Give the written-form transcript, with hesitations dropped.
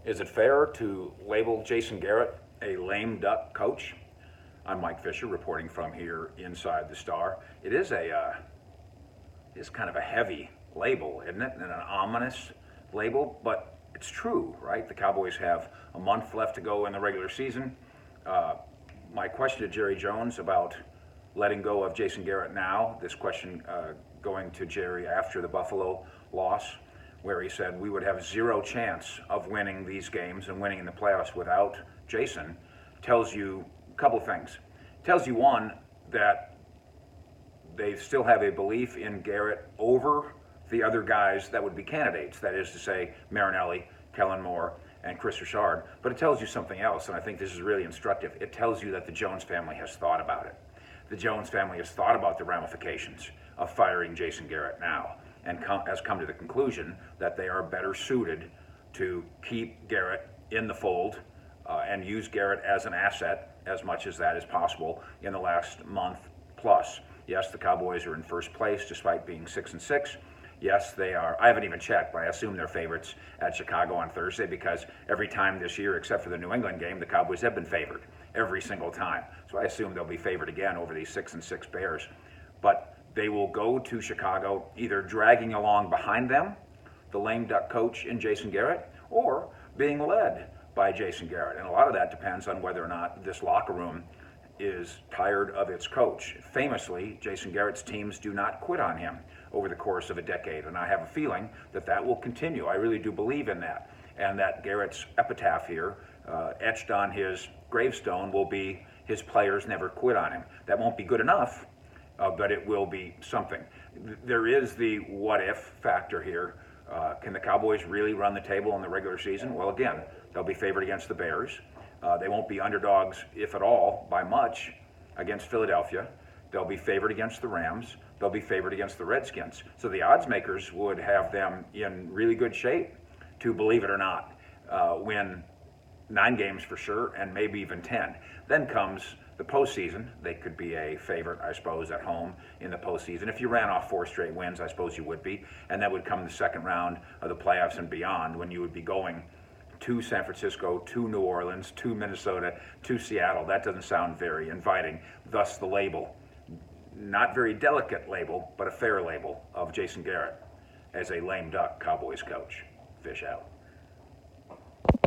Is it fair to label Jason Garrett a lame duck coach? I'm Mike Fisher, reporting from here inside the Star. It is kind of a heavy label, isn't it? And an ominous label, but it's true, right? The Cowboys have a month left to go in the regular season. My question to Jerry Jones about letting go of Jason Garrett now, this question going to Jerry after the Buffalo loss, where he said we would have zero chance of winning these games and winning in the playoffs without Jason, tells you a couple things. Tells you, one, that they still have a belief in Garrett over the other guys that would be candidates, that is to say Marinelli, Kellen Moore, and Chris Richard. But it tells you something else, and I think this is really instructive. It tells you that the Jones family has thought about it. The Jones family has thought about the ramifications of firing Jason Garrett now, and has come to the conclusion that they are better suited to keep Garrett in the fold and use Garrett as an asset as much as that is possible in the last month plus. Yes, the Cowboys are in first place despite being 6-6. Yes, they are. I haven't even checked, but I assume they're favorites at Chicago on Thursday because every time this year, except for the New England game, the Cowboys have been favored every single time. So I assume they'll be favored again over these 6-6 Bears. But they will go to Chicago either dragging along behind them the lame duck coach in Jason Garrett, or being led by Jason Garrett. And a lot of that depends on whether or not this locker room is tired of its coach. Famously, Jason Garrett's teams do not quit on him over the course of a decade, and I have a feeling that that will continue. I really do believe in that, and that Garrett's epitaph here, etched on his gravestone, will be his players never quit on him. That won't be good enough, but it will be something. There is the what if factor here. Can the Cowboys really run the table in the regular season? Well, again, they'll be favored against the Bears. They won't be underdogs, if at all, by much against Philadelphia. They'll be favored against the Rams. They'll be favored against the Redskins. So the odds makers would have them in really good shape to, believe it or not, win 9 games for sure, and maybe even 10. Then comes the postseason. They could be a favorite, I suppose, at home in the postseason. If you ran off 4 straight wins, I suppose you would be. And that would come the second round of the playoffs and beyond, when you would be going to San Francisco, to New Orleans, to Minnesota, to Seattle. That doesn't sound very inviting. Thus the label. Not very delicate label, but a fair label of Jason Garrett as a lame duck Cowboys coach. Fish out.